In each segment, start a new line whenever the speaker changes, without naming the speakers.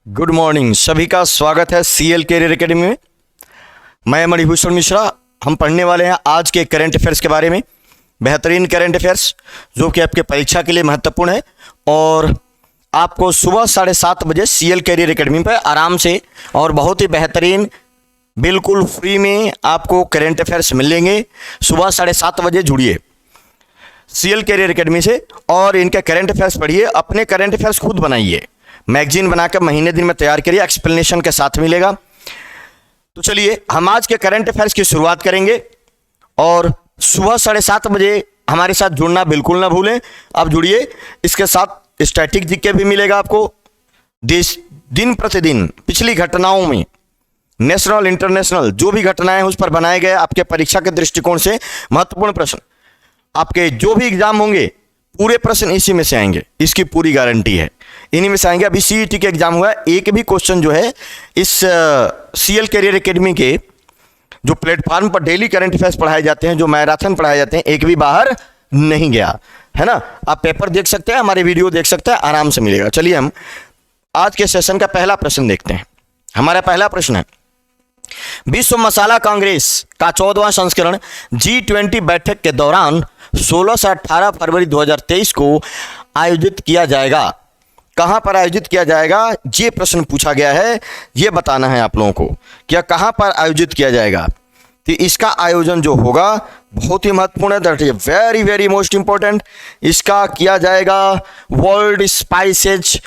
Good morning, सभी का स्वागत है सीएल कैरियर एकेडमी में। मैं मणिभूषण मिश्रा। हम पढ़ने वाले हैं आज के करंट अफेयर्स के बारे में, बेहतरीन करंट अफेयर्स जो कि आपके परीक्षा के लिए महत्वपूर्ण है और आपको सुबह 7:30 बजे सीएल कैरियर एकेडमी पर आराम से और बहुत ही बेहतरीन बिल्कुल फ्री में आपको करंट अफेयर्स मिलेंगे। सुबह 7:30 बजे जुड़िए सीएल कैरियर एकेडमी से और इनके करंट अफेयर्स पढ़िए, अपने करंट अफेयर्स खुद बनाइए, मैगजीन बनाकर महीने दिन में तैयार करिए, एक्सप्लेनेशन के साथ मिलेगा। तो चलिए हम आज के करंट अफेयर्स की शुरुआत करेंगे और सुबह 7:30 बजे हमारे साथ जुड़ना बिल्कुल ना भूलें। आप जुड़िए, इसके साथ स्टैटिक जीके भी मिलेगा आपको। देश दिन प्रतिदिन पिछली घटनाओं में नेशनल इंटरनेशनल जो भी घटनाएं हैं उस पर बनाए गए आपके परीक्षा के दृष्टिकोण से महत्वपूर्ण प्रश्न, आपके जो भी एग्जाम होंगे पूरे प्रश्न इसी में से आएंगे, इसकी पूरी गारंटी है, इन्हीं में से आएंगे। अभी सीईटी के एग्जाम हुआ है, एक भी क्वेश्चन जो है इस सीएल कैरियर एकेडमी के जो प्लेटफॉर्म पर डेली करंट अफेयर्स पढ़ाए जाते हैं, जो मैराथन पढ़ाए जाते हैं, एक भी बाहर नहीं गया है ना। आप पेपर देख सकते हैं, हमारे वीडियो देख सकते हैं, आराम से मिलेगा। चलिए हम आज के सेशन का पहला प्रश्न देखते हैं। हमारा पहला प्रश्न है, विश्व मसाला कांग्रेस का 14वां संस्करण G20 बैठक के दौरान 16 से 18 फरवरी 2023 को आयोजित किया जाएगा। कहां पर आयोजित किया जाएगा ये प्रश्न पूछा गया है, ये बताना है आप लोगों को क्या कहां पर आयोजित किया जाएगा। तो इसका आयोजन जो होगा बहुत ही महत्वपूर्ण है, that is very very most important. इसका किया जाएगा वर्ल्ड स्पाइसेज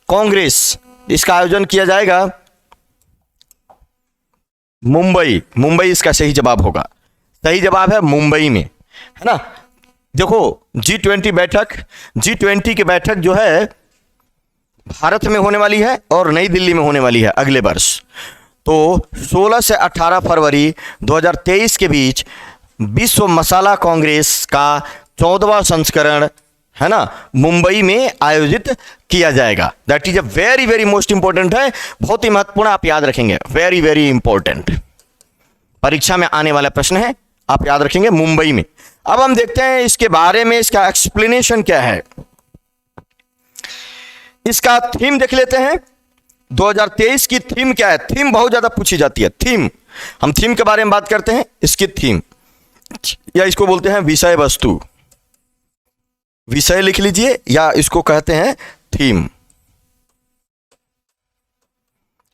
कांग्रेस, इसका आयोजन किया जाएगा मुंबई इसका सही जवाब होगा। सही जवाब है मुंबई में, है ना। देखो G20 की बैठक जो है भारत में होने वाली है और नई दिल्ली में होने वाली है अगले वर्ष। तो 16 से 18 फरवरी 2023 के बीच विश्व मसाला कांग्रेस का 14वां संस्करण, है ना, मुंबई में आयोजित किया जाएगा। That is a very very most important है, बहुत ही महत्वपूर्ण, आप याद रखेंगे, वेरी वेरी इंपॉर्टेंट, परीक्षा में आने वाला प्रश्न है, आप याद रखेंगे मुंबई में। अब हम देखते हैं इसके बारे में, इसका एक्सप्लेनेशन क्या है। इसका थीम देख लेते हैं। 2023 की थीम क्या है? थीम बहुत ज्यादा पूछी जाती है। थीम, हम थीम के बारे में बात करते हैं। इसकी थीम या इसको बोलते हैं विषय वस्तु, विषय लिख लीजिए या इसको कहते हैं थीम।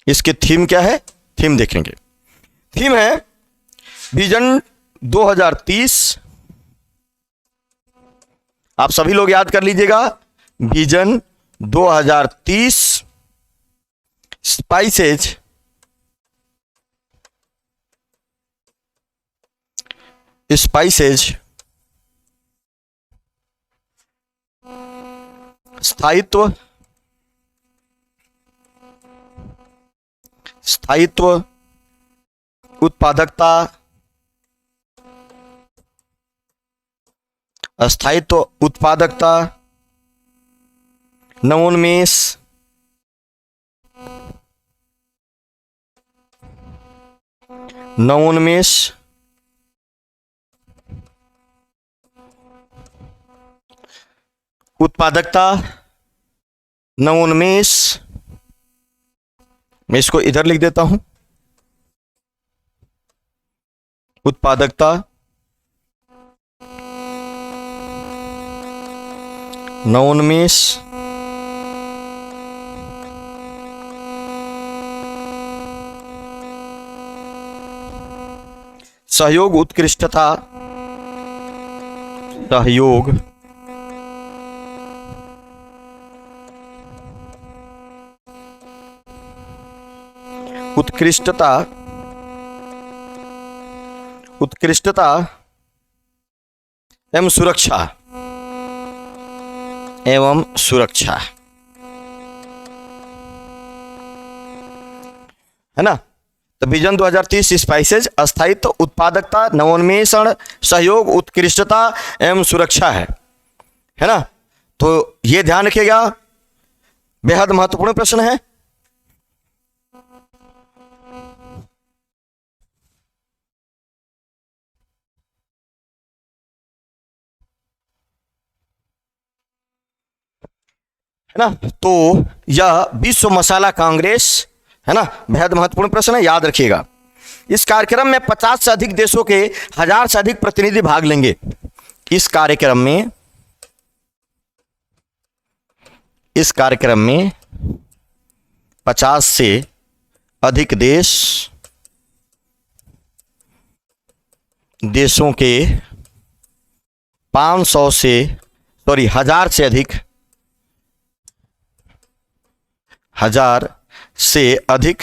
इसकी थीम क्या है? थीम देखेंगे। थीम है विजन 2030। आप सभी लोग याद कर लीजिएगा, विजन 2030 स्पाइसेज स्थायित्व उत्पादकता, नवोन्मेष, उत्पादकता, नवोन्मेष। मैं इसको इधर लिख देता हूं, उत्पादकता, नवोन्मेष, सहयोग उत्कृष्टता, उत्कृष्टता एवं सुरक्षा, है ना। तो विजन 2030 स्पाइसेज अस्थायित्व, उत्पादकता, नवोन्मेषण, सहयोग, उत्कृष्टता एवं सुरक्षा है ना। तो ये ध्यान रखिएगा, बेहद महत्वपूर्ण प्रश्न है। है ना। तो यह विश्व मसाला कांग्रेस है ना, बेहद महत्वपूर्ण प्रश्न है, याद रखिएगा। इस कार्यक्रम में 50 से अधिक देशों के 1000 से अधिक प्रतिनिधि भाग लेंगे। इस कार्यक्रम में 50 से अधिक देशों के 1000 से अधिक 1000 से अधिक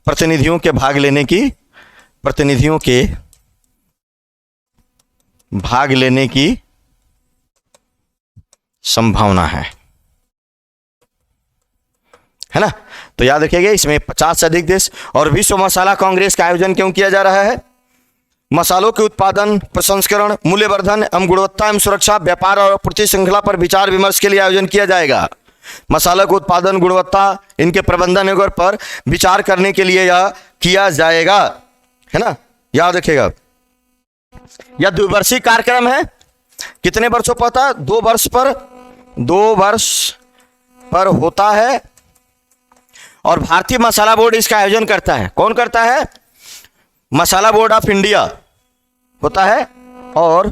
प्रतिनिधियों के भाग लेने की संभावना है ना। तो याद रखिएगा, इसमें 50 से अधिक देश। और विश्व मसाला कांग्रेस का आयोजन क्यों किया जा रहा है? मसालों के उत्पादन, प्रसंस्करण, मूल्यवर्धन एवं गुणवत्ता एवं सुरक्षा, व्यापार और आपूर्ति श्रृंखला पर विचार विमर्श के लिए आयोजन किया जाएगा। मसालों के उत्पादन, गुणवत्ता, इनके प्रबंधन वगैरह पर विचार करने के लिए यह किया जाएगा, है ना, याद रखिएगा। यह द्विवर्षीय कार्यक्रम है। कितने वर्षों पर होता है? 2 वर्ष पर होता है। और भारतीय मसाला बोर्ड इसका आयोजन करता है। कौन करता है? मसाला बोर्ड ऑफ इंडिया होता है। और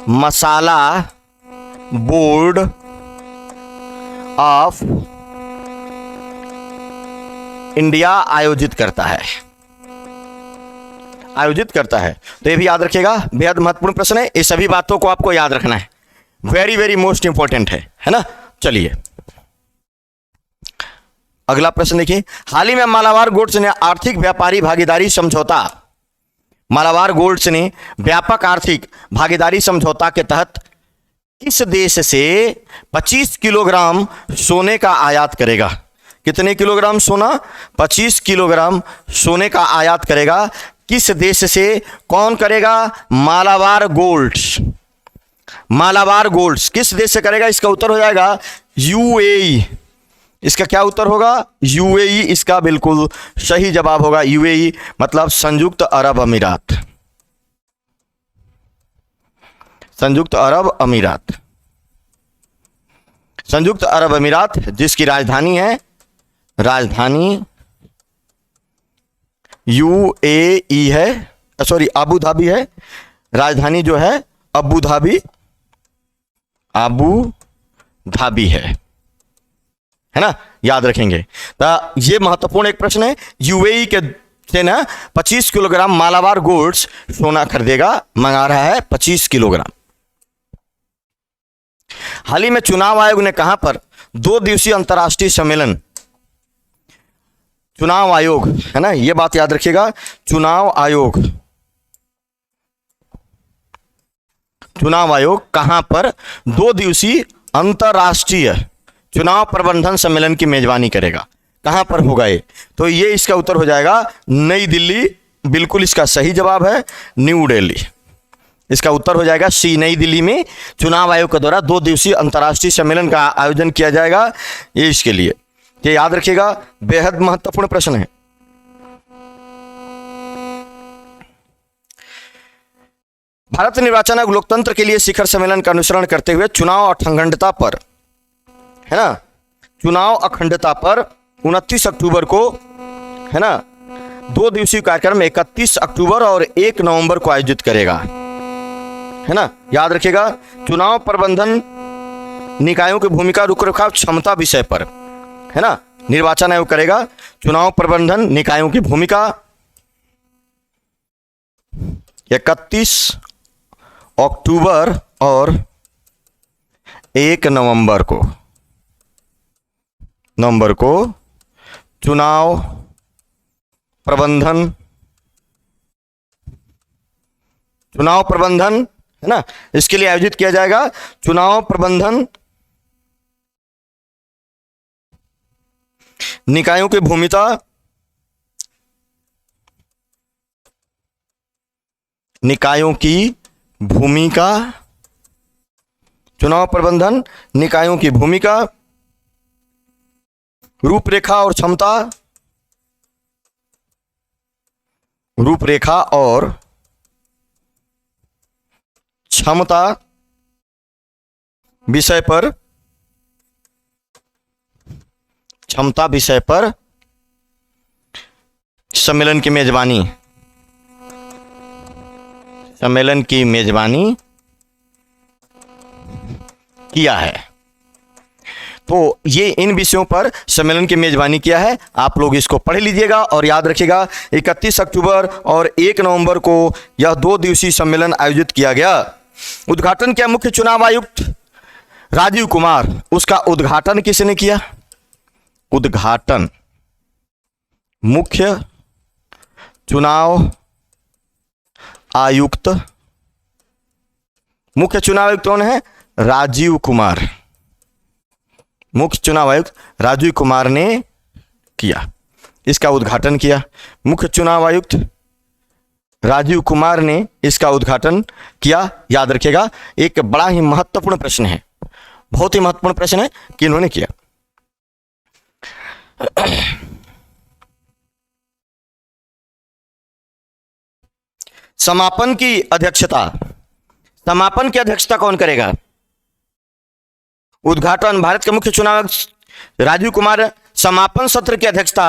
मसाला बोर्ड ऑफ इंडिया आयोजित करता है। तो ये भी याद रखिएगा, बेहद महत्वपूर्ण प्रश्न है। ये सभी बातों को आपको याद रखना है, वेरी वेरी मोस्ट इंपॉर्टेंट है ना। चलिए अगला प्रश्न देखिए। हाल ही में मालाबार गोल्ड्स ने आर्थिक व्यापारी भागीदारी समझौता, मालाबार गोल्ड्स ने व्यापक आर्थिक भागीदारी समझौता के तहत किस देश से 25 किलोग्राम सोने का आयात करेगा? कितने किलोग्राम सोना? 25 किलोग्राम सोने का आयात करेगा। किस देश से? कौन करेगा? मालाबार गोल्ड्स। मालाबार गोल्ड्स किस देश से करेगा? इसका उत्तर हो जाएगा यूएई। इसका क्या उत्तर होगा? यूएई इसका बिल्कुल सही जवाब होगा। यूएई मतलब संयुक्त अरब अमीरात। संयुक्त अरब अमीरात जिसकी राजधानी है, यूएई है, सॉरी अबू धाबी है। राजधानी जो है अबू धाबी है ना, याद रखेंगे। तो ये महत्वपूर्ण एक प्रश्न है। यूएई के से ना 25 किलोग्राम मालाबार गोल्ड्स सोना खरीदेगा, मंगा रहा है 25 किलोग्राम। हाल ही में चुनाव आयोग ने कहां पर 2 दिवसीय अंतर्राष्ट्रीय सम्मेलन, चुनाव आयोग है ना, ये बात याद रखिएगा। चुनाव आयोग कहां पर 2 दिवसीय अंतर्राष्ट्रीय चुनाव प्रबंधन सम्मेलन की मेजबानी करेगा? कहां पर होगा ये? तो ये इसका उत्तर हो जाएगा नई दिल्ली। बिल्कुल इसका सही जवाब है न्यू दिल्ली। इसका उत्तर हो जाएगा सी, नई दिल्ली में चुनाव आयोग के द्वारा 2 दिवसीय अंतर्राष्ट्रीय सम्मेलन का आयोजन किया जाएगा। ये इसके लिए ये याद रखिएगा, बेहद महत्वपूर्ण प्रश्न है। भारत निर्वाचन आयोग लोकतंत्र के लिए शिखर सम्मेलन का अनुसरण करते हुए चुनाव अखंडता पर, है ना, चुनाव अखंडता पर 29 अक्टूबर को, है ना, 2 दिवसीय कार्यक्रम 31 अक्टूबर और 1 नवंबर को आयोजित करेगा, है ना, याद रखिएगा। चुनाव प्रबंधन निकायों की भूमिका, रखरखाव क्षमता विषय पर, है ना, निर्वाचन आयोग करेगा चुनाव प्रबंधन निकायों की भूमिका। 31 अक्टूबर और 1 नवंबर को चुनाव प्रबंधन है ना, इसके लिए आयोजित किया जाएगा चुनाव प्रबंधन निकायों की भूमिका, चुनाव प्रबंधन निकायों की भूमिका, रूपरेखा और क्षमता विषय पर, क्षमता विषय पर सम्मेलन की मेजबानी, सम्मेलन की मेजबानी किया है। तो ये इन विषयों पर सम्मेलन की मेजबानी किया है। आप लोग इसको पढ़ लीजिएगा और याद रखिएगा 31 अक्टूबर और 1 नवंबर को यह 2 दिवसीय सम्मेलन आयोजित किया गया। उद्घाटन किया मुख्य चुनाव आयुक्त राजीव कुमार। उसका उद्घाटन किसने किया? उद्घाटन मुख्य चुनाव आयुक्त, मुख्य चुनाव आयुक्त कौन है? राजीव कुमार। मुख्य चुनाव आयुक्त राजीव कुमार ने किया, इसका उद्घाटन किया। मुख्य चुनाव आयुक्त राजीव कुमार ने इसका उद्घाटन किया। याद रखिएगा, एक बड़ा ही महत्वपूर्ण प्रश्न है, बहुत ही महत्वपूर्ण प्रश्न है कि इन्होंने किया। समापन की अध्यक्षता, समापन की अध्यक्षता कौन करेगा? उद्घाटन भारत के मुख्य चुनाव आयुक्त राजीव कुमार, समापन सत्र की अध्यक्षता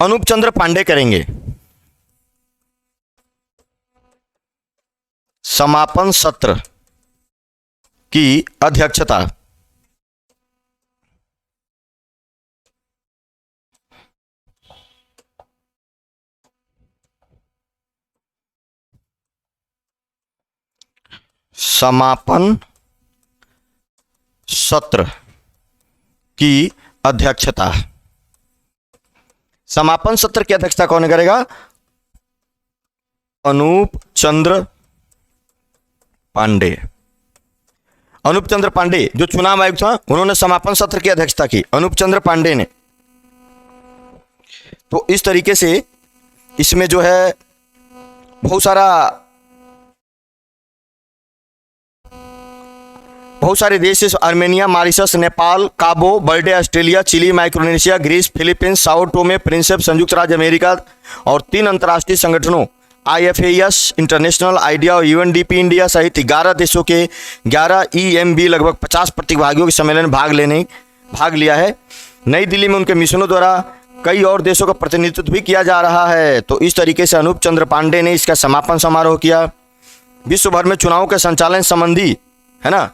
अनूप चंद्र पांडे करेंगे। समापन सत्र की अध्यक्षता समापन सत्र की अध्यक्षता, समापन सत्र की अध्यक्षता कौन करेगा? अनूप चंद्र पांडे। अनूप चंद्र पांडे जो चुनाव आयुक्त था, उन्होंने समापन सत्र की अध्यक्षता की, अनूप चंद्र पांडे ने। तो इस तरीके से इसमें जो है बहुत सारे देश, Armenia, Mauritius, Nepal, Cabo Verde, Australia, Chile, Micronesia, Greece, Philippines, Sao Tome, Principe, संयुक्त राज्य अमेरिका और 3 अंतर्राष्ट्रीय संगठनों IFAS इंटरनेशनल, आइडिया और UNDP इंडिया सहित 11 देशों के 11 EMB लगभग 50 प्रतिभागियों के सम्मेलन भाग लिया है। नई दिल्ली में उनके मिशनों द्वारा कई और देशों का प्रतिनिधित्व भी किया जा रहा है। तो इस तरीके से अनूप चंद्र पांडे ने इसका समापन समारोह किया। विश्व भर में चुनावों के संचालन संबंधी है ना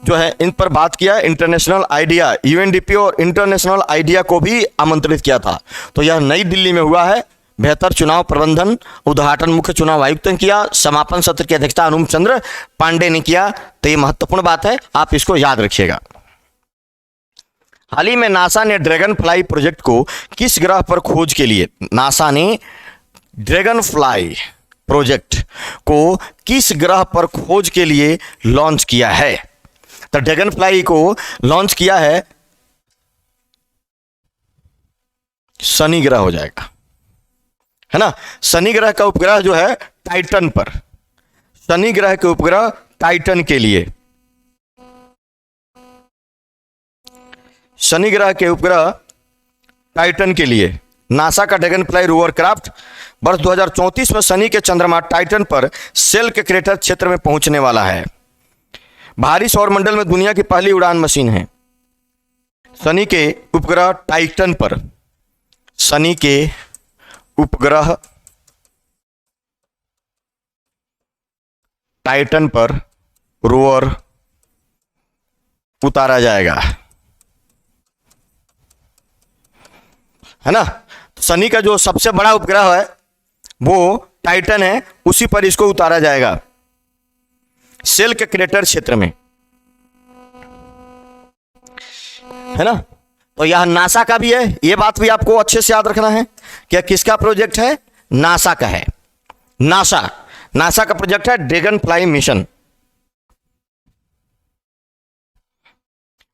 जो है इन पर बात किया। इंटरनेशनल आइडिया, UNDP और इंटरनेशनल आइडिया को भी आमंत्रित किया था। तो यह नई दिल्ली में हुआ है। बेहतर चुनाव प्रबंधन, उद्घाटन मुख्य चुनाव आयुक्त ने किया, समापन सत्र की अध्यक्षता अनूप चंद्र पांडे ने किया। तो ये महत्वपूर्ण बात है, आप इसको याद रखिएगा। हाल ही में नासा ने ड्रैगन फ्लाई प्रोजेक्ट को किस ग्रह पर खोज के लिए, नासा ने ड्रैगन फ्लाई प्रोजेक्ट को किस ग्रह पर खोज के लिए लॉन्च किया है? तो ड्रैगन फ्लाई को लॉन्च किया है, शनि ग्रह हो जाएगा, है ना। शनि ग्रह का उपग्रह जो है टाइटन पर, शनि ग्रह के उपग्रह टाइटन के लिए, शनि ग्रह के उपग्रह टाइटन के लिए नासा का ड्रैगन फ्लाई रोवर क्राफ्ट वर्ष 2034 में शनि के चंद्रमा टाइटन पर सेल के क्रेटर क्षेत्र में पहुंचने वाला है। भारी सौरमंडल में दुनिया की पहली उड़ान मशीन है। शनि के उपग्रह टाइटन पर, शनि के उपग्रह टाइटन पर रोवर उतारा जाएगा, है ना। शनि का जो सबसे बड़ा उपग्रह है वो टाइटन है, उसी पर इसको उतारा जाएगा सेल के क्रेटर क्षेत्र में, है ना। तो यह नासा का भी है, यह बात भी आपको अच्छे से याद रखना है कि किसका प्रोजेक्ट है, नासा का है। नासा का प्रोजेक्ट है ड्रैगन फ्लाई मिशन।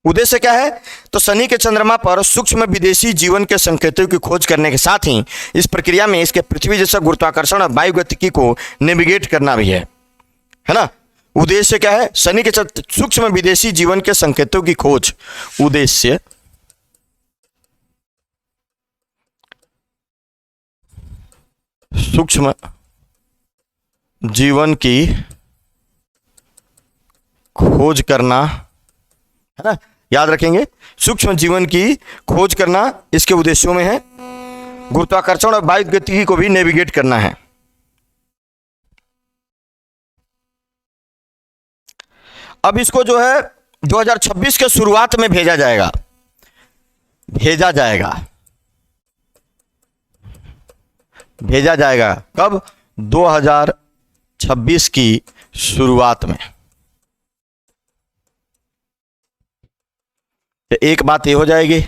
उद्देश्य क्या है? तो शनि के चंद्रमा पर सूक्ष्म विदेशी जीवन के संकेतों की खोज करने के साथ ही इस प्रक्रिया में इसके पृथ्वी जैसा गुरुत्वाकर्षण और वायुगतिकी को नेविगेट करना भी है ना। उद्देश्य क्या है? शनि के सूक्ष्म विदेशी जीवन के संकेतों की खोज। उद्देश्य सूक्ष्म जीवन की खोज करना, है ना, याद रखेंगे, सूक्ष्म जीवन की खोज करना इसके उद्देश्यों में है। गुरुत्वाकर्षण और वायु गतिकी को भी नेविगेट करना है। अब इसको जो है 2026 के शुरुआत में भेजा जाएगा कब? 2026 की शुरुआत में। तो एक बात ये हो जाएगी,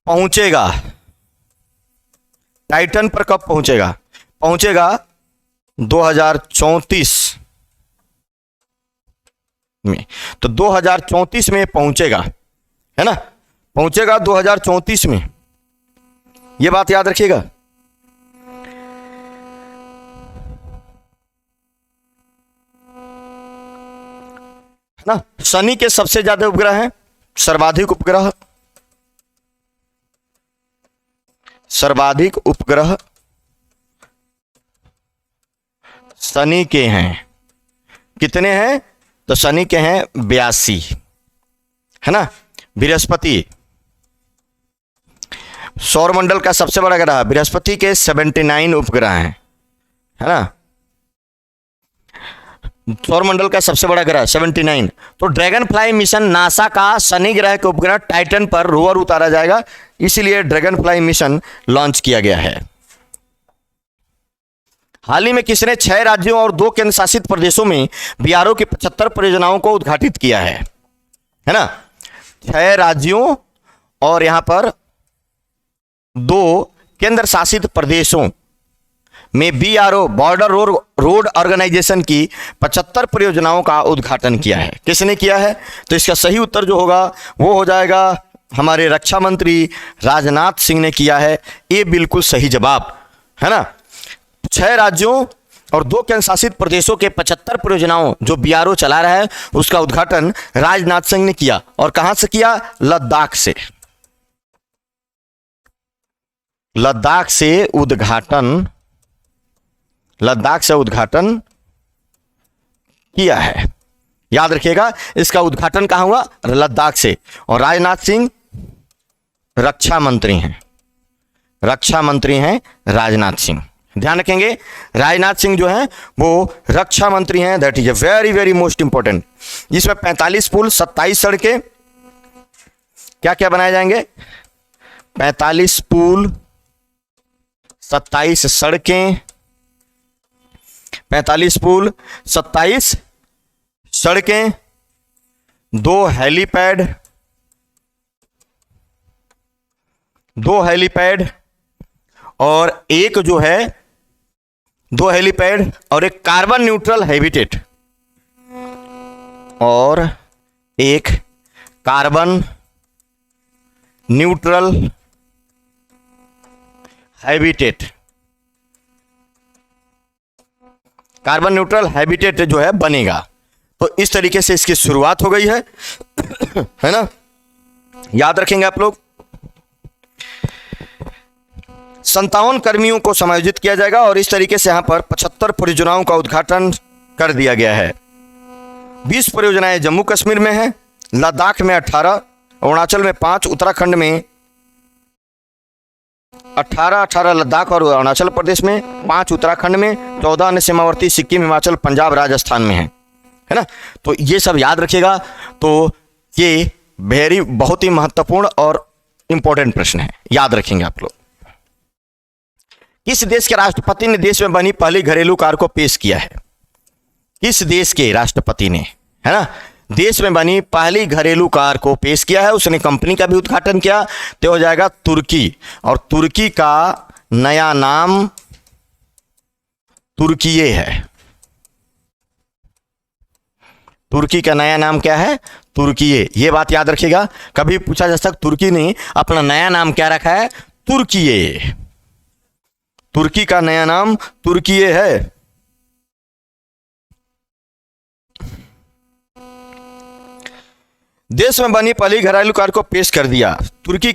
पहुंचेगा टाइटन पर कब पहुंचेगा? पहुंचेगा 2034 में। तो 2034 में पहुंचेगा, है ना, पहुंचेगा 2034 में, ये बात याद रखिएगा। ना, शनि के सबसे ज्यादा उपग्रह हैं, सर्वाधिक उपग्रह शनि के हैं। कितने हैं? तो शनि के हैं 82, है ना। बृहस्पति, सौरमंडल का सबसे बड़ा ग्रह बृहस्पति के 79 उपग्रह हैं, है ना। सौरमंडल का सबसे बड़ा ग्रह 79। तो ड्रैगन फ्लाई मिशन नासा का शनि ग्रह के उपग्रह टाइटन पर रोवर उतारा जाएगा, इसीलिए ड्रैगन फ्लाई मिशन लॉन्च किया गया है। हाल ही में किसने 6 राज्यों और 2 केंद्र शासित प्रदेशों में बीआरओ की 75 परियोजनाओं को उद्घाटित किया है ना। 6 राज्यों और यहां पर 2 केंद्र शासित प्रदेशों में बीआरओ बॉर्डर रोड ऑर्गेनाइजेशन की 75 परियोजनाओं का उद्घाटन किया है। किसने किया है? तो इसका सही उत्तर जो होगा वो हो जाएगा हमारे रक्षा मंत्री राजनाथ सिंह ने किया है। ये बिल्कुल सही जवाब है ना। 6 राज्यों और 2 केंद्र शासित प्रदेशों के 75 परियोजनाओं जो बीआरओ चला रहा है उसका उद्घाटन राजनाथ सिंह ने किया। और कहां से किया? लद्दाख से। लद्दाख से उद्घाटन किया है। याद रखिएगा, इसका उद्घाटन कहां हुआ? लद्दाख से। और राजनाथ सिंह रक्षा मंत्री हैं राजनाथ सिंह। ध्यान रखेंगे, राजनाथ सिंह जो हैं वो रक्षा मंत्री हैं। That is a very very most important. इसमें 45 पुल, 27 सड़कें, क्या क्या बनाए जाएंगे? 45 पुल, 27 सड़कें, 45 पुल, 27 सड़कें, 2 हेलीपैड और एक जो है 2 हेलीपैड और एक कार्बन न्यूट्रल हैबिटेट और एक carbon neutral habitat. Carbon neutral habitat जो है बनेगा। तो इस तरीके से इसकी शुरुआत हो गई है है ना। याद रखेंगे आप लोग। 57 कर्मियों को समायोजित किया जाएगा और इस तरीके से यहां पर 75 परियोजनाओं का उद्घाटन कर दिया गया है। 20 परियोजनाएं जम्मू कश्मीर में हैं, लद्दाख में 18, अरुणाचल में 5, उत्तराखंड में 18 लद्दाख और अरुणाचल प्रदेश में, 5 उत्तराखंड में, 14 अन्य सीमावर्ती सिक्किम, हिमाचल, पंजाब, राजस्थान में है ना। तो ये सब याद रखिएगा। तो ये बहुत ही महत्वपूर्ण और इंपॉर्टेंट प्रश्न है, याद रखेंगे आप लोग। किस देश के राष्ट्रपति ने देश में बनी पहली घरेलू कार को पेश किया है? किस देश के राष्ट्रपति ने, है ना, देश में बनी पहली घरेलू कार को पेश किया है? उसने कंपनी का भी उद्घाटन किया। तो हो जाएगा तुर्की। और तुर्की का नया नाम तुर्कीये है। तुर्की का नया नाम क्या है? तुर्कीये। ये बात याद रखिएगा, कभी पूछा जा सकता तुर्की ने अपना नया नाम क्या रखा है? तुर्कीये। तुर्की का नया नाम तुर्कीये है। देश में बनी पहली घरेलू कार को पेश कर दिया। तुर्की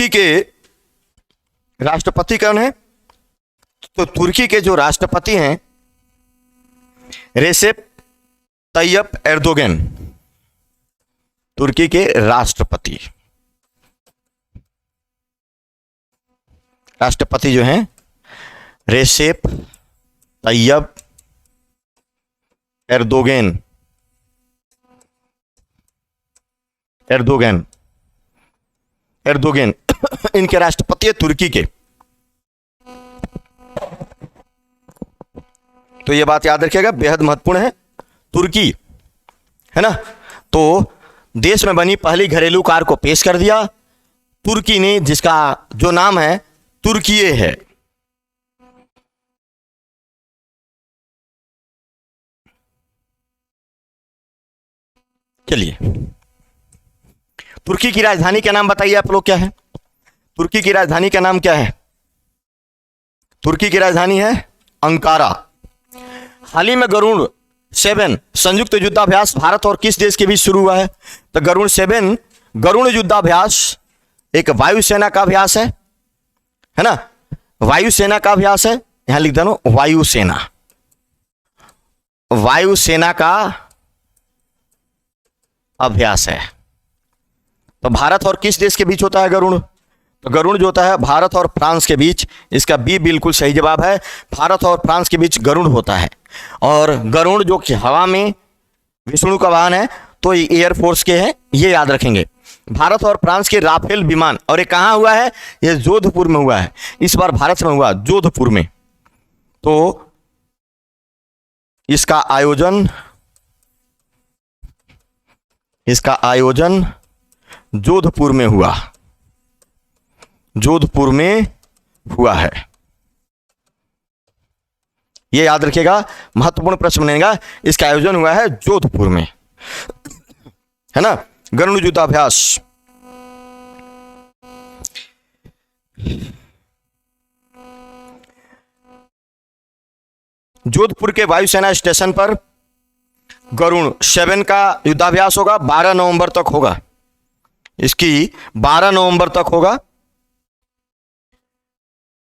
के राष्ट्रपति कौन है? तो तुर्की के जो राष्ट्रपति हैं रेसेप तैयप एर्दोगन, तुर्की के राष्ट्रपति जो हैं रेसेप तैयप एर्दोगन इनके राष्ट्रपति है तुर्की के। तो ये बात याद रखिएगा, बेहद महत्वपूर्ण है। तुर्की है ना, तो देश में बनी पहली घरेलू कार को पेश कर दिया तुर्की ने, जिसका जो नाम है तुर्कीये है। चलिए, तुर्की की राजधानी का नाम बताइए आप लोग, क्या है तुर्की की राजधानी का नाम? क्या है तुर्की की राजधानी? है अंकारा। हाल ही में गरुड़ 7 संयुक्त युद्धाभ्यास भारत और किस देश के बीच शुरू हुआ है? तो गरुड़ 7 गरुड़ युद्धाभ्यास एक वायुसेना का अभ्यास है ना, वायुसेना का अभ्यास है। यहां लिख देना वायुसेना का अभ्यास है। तो भारत और किस देश के बीच होता है गरुड़? तो गरुड़ जो होता है भारत और फ्रांस के बीच। इसका बी बिल्कुल सही जवाब है, भारत और फ्रांस के बीच गरुड़ होता है। और गरुड़ जो कि हवा में विष्णु का वाहन है, तो ये एयरफोर्स के हैं, ये याद रखेंगे। भारत और फ्रांस के राफेल विमान, और ये कहाँ हुआ है? ये जोधपुर में हुआ है, इस बार भारत में हुआ, जोधपुर में। तो इसका आयोजन जोधपुर में हुआ, जोधपुर में हुआ है। यह याद रखिएगा, महत्वपूर्ण प्रश्न बनेगा। इसका आयोजन हुआ है जोधपुर में, है ना, गरुड़ युद्धाभ्यास। जोधपुर के वायुसेना स्टेशन पर गरुड़ 7 का युद्धाभ्यास होगा, 12 नवंबर तक होगा। इसकी 12 नवंबर तक होगा।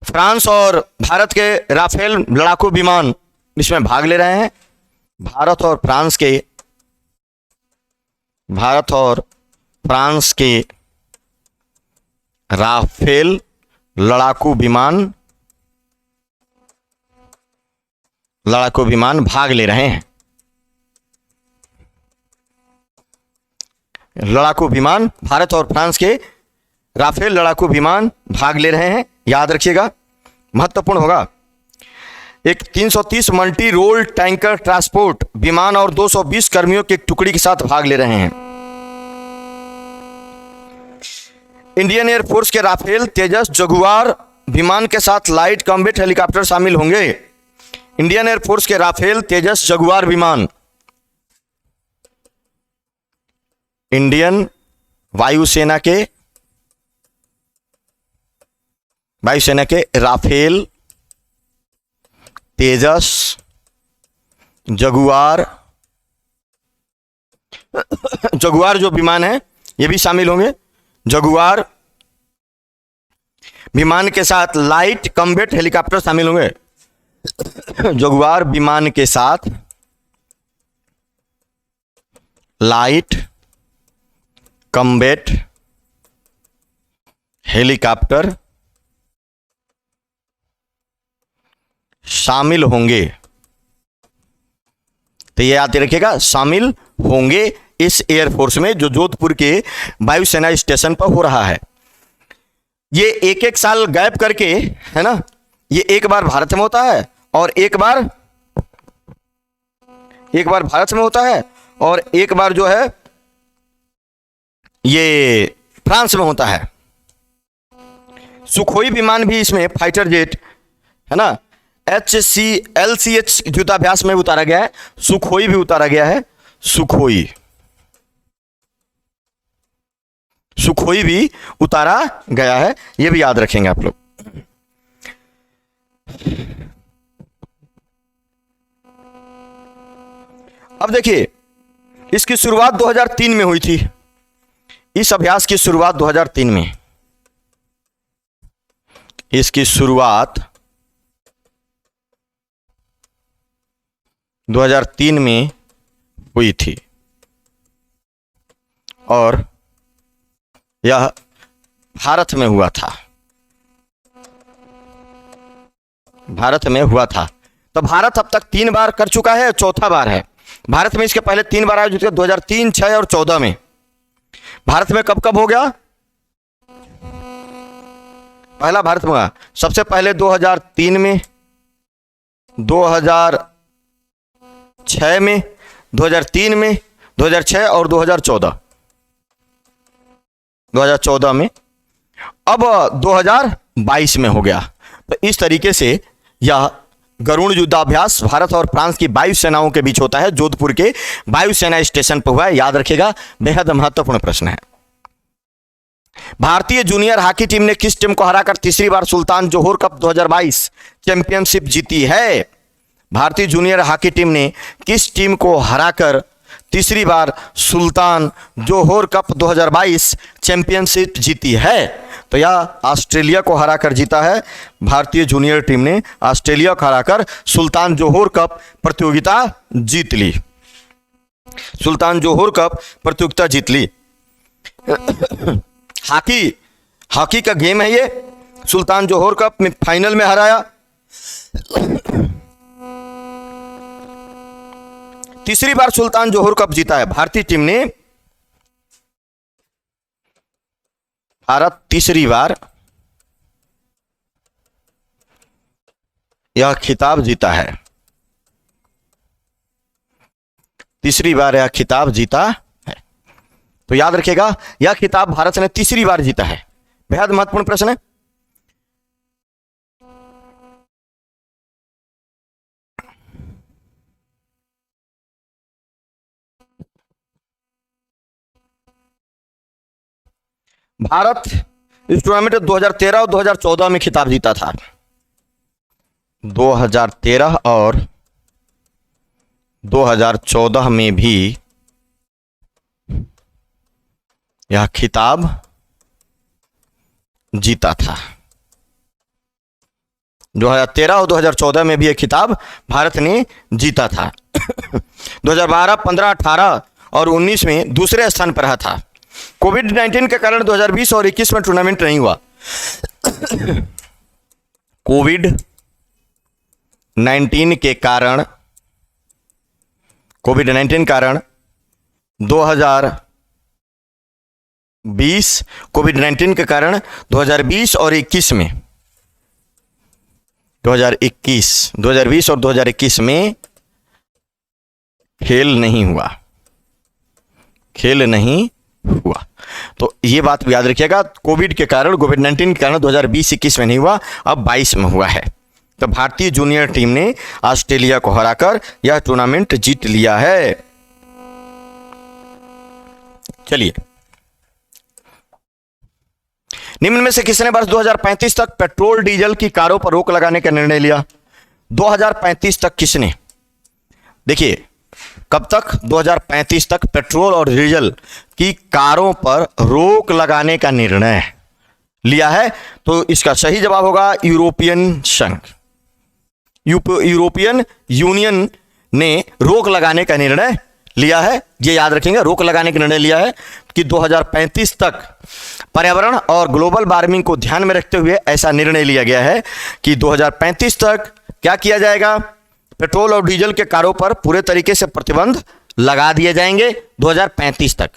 फ्रांस और भारत के राफेल लड़ाकू विमान इसमें भाग ले रहे हैं। भारत और फ्रांस के राफेल लड़ाकू विमान भाग ले रहे हैं। लड़ाकू विमान, भारत और फ्रांस के राफेल लड़ाकू विमान भाग ले रहे हैं, याद रखिएगा, महत्वपूर्ण होगा। एक 330 मल्टी रोल टैंकर ट्रांसपोर्ट विमान और 220 कर्मियों की एक टुकड़ी के साथ भाग ले रहे हैं। इंडियन एयरफोर्स के राफेल, तेजस, जगुआर विमान के साथ लाइट कॉम्बैट हेलीकॉप्टर शामिल होंगे। इंडियन एयरफोर्स के राफेल, तेजस, जगुआर विमान, इंडियन वायुसेना के राफेल, तेजस, जगुआर जो विमान है ये भी शामिल होंगे। जगुआर विमान के साथ लाइट कॉम्बैट हेलीकॉप्टर शामिल होंगे। जगुआर विमान के साथ लाइट कॉम्बैट हेलीकॉप्टर शामिल होंगे। तो ये याद रखिएगा, शामिल होंगे इस एयरफोर्स में जो जोधपुर के वायुसेना स्टेशन पर हो रहा है। ये एक साल गैप करके, है ना, ये एक बार भारत में होता है और एक बार भारत में होता है और एक बार जो है ये फ्रांस में होता है। सुखोई विमान भी इसमें फाइटर जेट, है ना, LCH युद्धाभ्यास में उतारा गया है। सुखोई भी उतारा गया है, सुखोई भी उतारा गया है, ये भी याद रखेंगे आप लोग। अब देखिए, इसकी शुरुआत 2003 में हुई थी। इस अभ्यास की शुरुआत 2003 में, इसकी शुरुआत 2003 में हुई थी और यह भारत में हुआ था। भारत में हुआ था। तो भारत अब तक 3 बार कर चुका है, चौथा बार है। भारत में इसके पहले 3 बार आयोजित किया, 2003, 6 और 14 में। भारत में कब कब हो गया? पहला भारत में हुआ सबसे पहले 2003 में, 2006 में, 2003 में, 2006 और 2014। 2014 में, अब 2022 में हो गया। तो इस तरीके से यह गरुड़ युद्धाभ्यास भारत और फ्रांस की वायु सेनाओं के बीच होता है, जोधपुर के वायुसेना स्टेशन पर हुआ है। याद रखिएगा, बेहद महत्वपूर्ण प्रश्न है। भारतीय जूनियर हॉकी टीम ने किस टीम को हराकर तीसरी बार सुल्तान जोहोर कप 2022 चैंपियनशिप जीती है? भारतीय जूनियर हॉकी टीम ने किस टीम को हराकर तीसरी बार सुल्तान जोहोर कप 2022 चैंपियनशिप जीती है? तो यह ऑस्ट्रेलिया को हराकर जीता है। भारतीय जूनियर टीम ने ऑस्ट्रेलिया को हराकर सुल्तान जोहोर कप प्रतियोगिता जीत ली। सुल्तान जोहोर कप प्रतियोगिता जीत ली। हॉकी का गेम है ये। सुल्तान जोहोर कप में फाइनल में हराया। तीसरी बार सुल्तान जोहोर कप जीता है भारतीय टीम ने। भारत तीसरी बार यह खिताब जीता है। तीसरी बार यह खिताब जीता है। तो याद रखिएगा, यह खिताब भारत ने तीसरी बार जीता है। बेहद महत्वपूर्ण प्रश्न है। भारत इस टूर्नामेंट 2013 और 2014 में खिताब जीता था। 2013 और 2014 में भी यह खिताब जीता था। 2013 और 2014 में भी यह खिताब भारत ने जीता था। 2012, 15, 18 और 19 में दूसरे स्थान पर रहा था। कोविड-19 के कारण 2020 और 21 में टूर्नामेंट नहीं हुआ। कोविड-19 के कारण 2020 कोविड-19 के कारण 2020 और 21 में 2020 और 2021 में खेल नहीं हुआ। तो ये बात भी याद रखिएगा, कोविड के कारण, कोविड-19 के कारण 2020-21 में नहीं हुआ, अब 22 में हुआ है। तो भारतीय जूनियर टीम ने ऑस्ट्रेलिया को हराकर यह टूर्नामेंट जीत लिया है। चलिए, निम्न में से किसने वर्ष 2035 तक पेट्रोल डीजल की कारों पर रोक लगाने का निर्णय लिया? 2035 तक किसने? देखिए, कब तक? 2035 तक पेट्रोल और डीजल की कारों पर रोक लगाने का निर्णय लिया है। तो इसका सही जवाब होगा यूरोपियन संघ। यूरोपियन यूनियन ने रोक लगाने का निर्णय लिया है। ये याद रखेंगे, रोक लगाने का निर्णय लिया है कि 2035 तक पर्यावरण और ग्लोबल वार्मिंग को ध्यान में रखते हुए ऐसा निर्णय लिया गया है कि 2035 तक क्या किया जाएगा? पेट्रोल और डीजल के कारों पर पूरे तरीके से प्रतिबंध लगा दिए जाएंगे 2035 तक।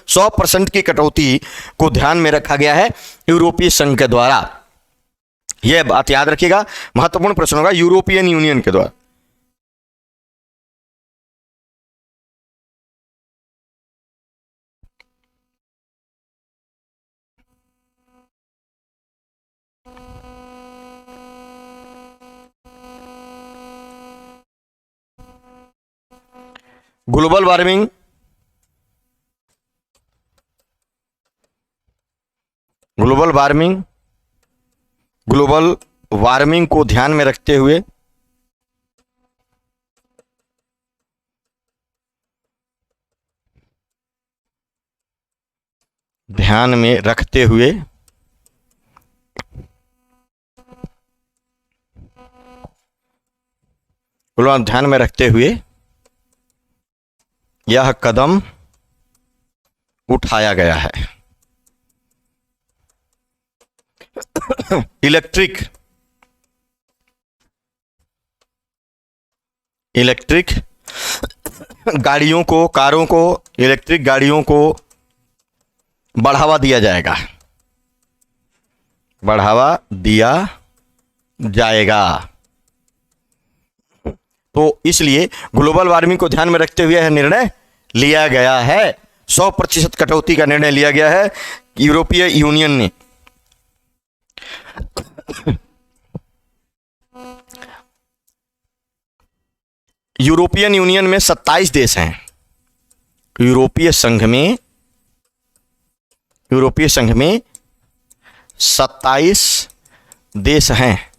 100% की कटौती को ध्यान में रखा गया है यूरोपीय संघ के द्वारा। यह बात याद रखिएगा, महत्वपूर्ण प्रश्न होगा, यूरोपियन यूनियन के द्वारा। ग्लोबल वार्मिंग को ध्यान में रखते हुए को ध्यान में रखते हुए यह कदम उठाया गया है। इलेक्ट्रिक गाड़ियों को, कारों को, इलेक्ट्रिक गाड़ियों को बढ़ावा दिया जाएगा, बढ़ावा दिया जाएगा। तो इसलिए ग्लोबल वार्मिंग को ध्यान में रखते हुए यह निर्णय लिया गया है। 100% कटौती का निर्णय लिया गया है यूरोपीय यूनियन ने। यूरोपियन यूनियन में 27 देश हैं। यूरोपीय संघ में 27 देश हैं।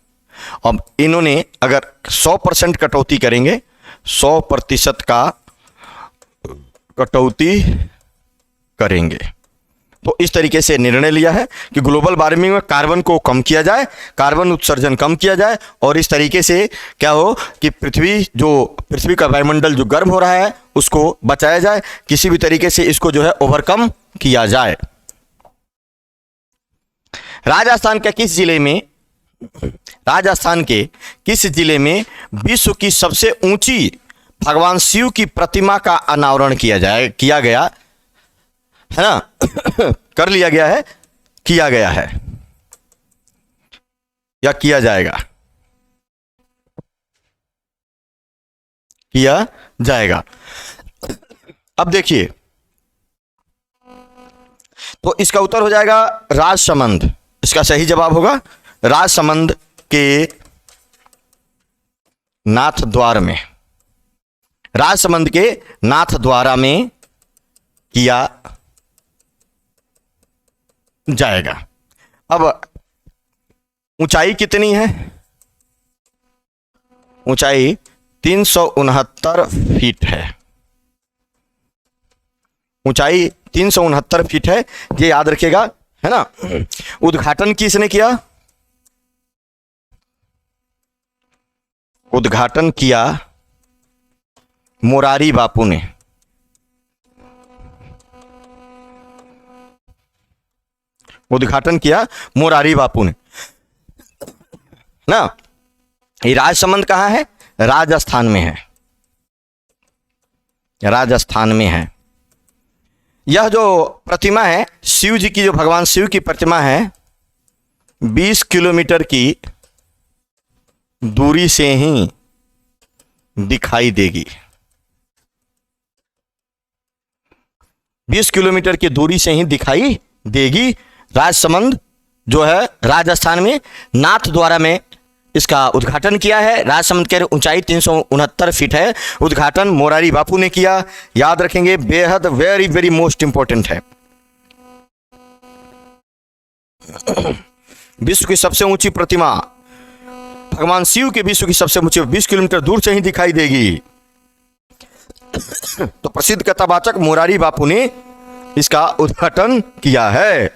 अब इन्होंने अगर 100% कटौती करेंगे, 100% का कटौती करेंगे, तो इस तरीके से निर्णय लिया है कि ग्लोबल वार्मिंग में कार्बन को कम किया जाए, कार्बन उत्सर्जन कम किया जाए, और इस तरीके से क्या हो कि पृथ्वी का वायुमंडल जो गर्म हो रहा है उसको बचाया जाए, किसी भी तरीके से इसको जो है ओवरकम किया जाए। राजस्थान के किस जिले में विश्व की सबसे ऊंची भगवान शिव की प्रतिमा का अनावरण किया गया है ना? कर लिया गया है, किया गया है या किया जाएगा? किया जाएगा। अब देखिए, तो इसका उत्तर हो जाएगा राजसमंद। इसका सही जवाब होगा राजसमंद के नाथद्वारा में, राजसमंद के नाथद्वारा में किया जाएगा। अब ऊंचाई कितनी है? ऊंचाई 369 फीट है। ऊंचाई 369 फीट है, ये याद रखिएगा, है ना? उद्घाटन किसने किया? उद्घाटन किया मोरारी बापू ने। उद्घाटन किया मोरारी बापू ने ना। ये राजसमंद कहाँ है? राजस्थान में है, राजस्थान में है। यह जो प्रतिमा है शिव जी की, जो भगवान शिव की प्रतिमा है, 20 किलोमीटर की दूरी से ही दिखाई देगी। 20 किलोमीटर की दूरी से ही दिखाई देगी। राजसमंद जो है राजस्थान में, नाथद्वारा में इसका उद्घाटन किया है। राजसमंद की ऊंचाई 369 फीट है। उद्घाटन मोरारी बापू ने किया। याद रखेंगे, बेहद वेरी वेरी मोस्ट इंपॉर्टेंट है। विश्व की सबसे ऊंची प्रतिमा भगवान शिव के, विश्व की सबसे ऊंची 20 किलोमीटर दूर से ही दिखाई देगी। तो प्रसिद्ध कथावाचक मोरारी बापू ने इसका उद्घाटन किया है।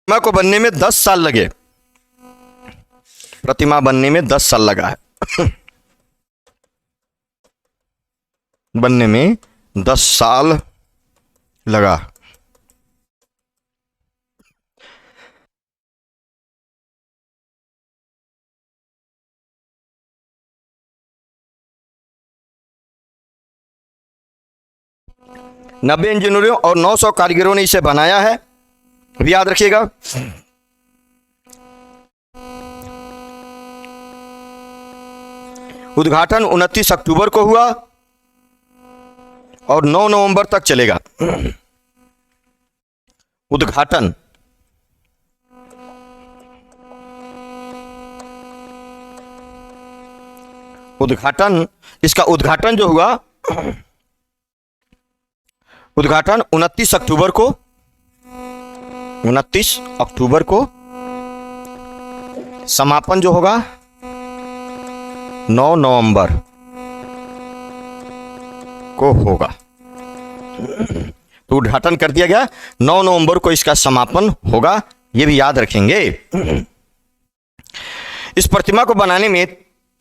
प्रतिमा को बनने में 10 साल लगे। प्रतिमा बनने में 10 साल लगा है। बनने में 10 साल लगा। नब्बे इंजीनियरों और 900 कारीगरों ने इसे बनाया है, भी याद रखिएगा। उद्घाटन 29 अक्टूबर को हुआ और 9 नवंबर तक चलेगा। उद्घाटन इसका उद्घाटन जो हुआ, उद्घाटन 29 अक्टूबर को, 29 अक्टूबर को, समापन जो होगा 9 नवंबर को होगा। तो उद्घाटन कर दिया गया, 9 नवंबर को इसका समापन होगा, ये भी याद रखेंगे। इस प्रतिमा को बनाने में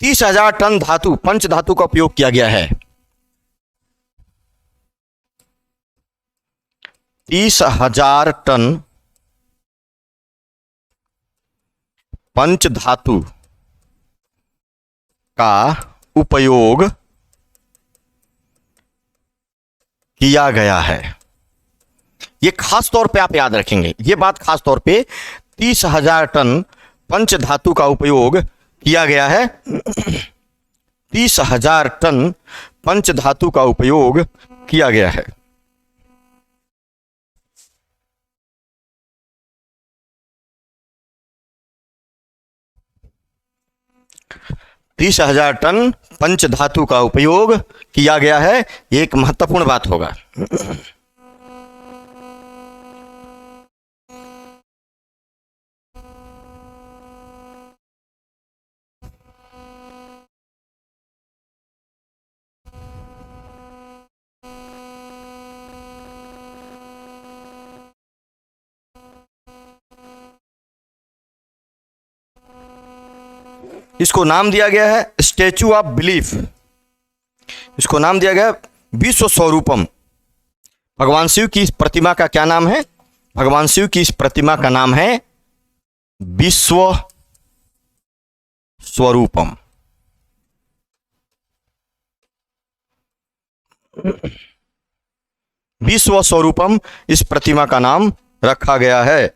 30,000 टन धातु, पंच धातु का उपयोग किया गया है। 30,000 टन पंच धातु का उपयोग किया गया है। ये खास तौर पे आप याद रखेंगे, ये बात खास तौर पे 30,000 टन पंच धातु का उपयोग किया गया है। 30,000 टन पंच धातु का उपयोग किया गया है। तीस 30,000 टन पंच धातु का उपयोग किया गया है। ये एक महत्वपूर्ण बात होगा। इसको नाम दिया गया है स्टैचू ऑफ बिलीफ। इसको नाम दिया गया विश्व स्वरूपम। भगवान शिव की इस प्रतिमा का क्या नाम है? भगवान शिव की इस प्रतिमा का नाम है विश्व स्वरूपम। विश्व स्वरूपम इस प्रतिमा का नाम रखा गया है।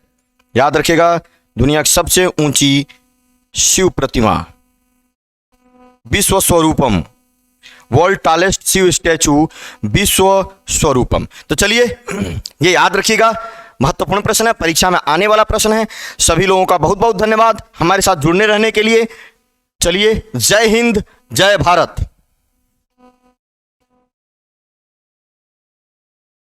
याद रखिएगा, दुनिया की सबसे ऊंची शिव प्रतिमा विश्व स्वरूपम, वर्ल्ड टॉलेस्ट शिव स्टैचू विश्व स्वरूपम। तो चलिए ये याद रखिएगा, महत्वपूर्ण प्रश्न है, परीक्षा में आने वाला प्रश्न है। सभी लोगों का बहुत बहुत धन्यवाद हमारे साथ जुड़ने रहने के लिए। चलिए, जय हिंद, जय भारत।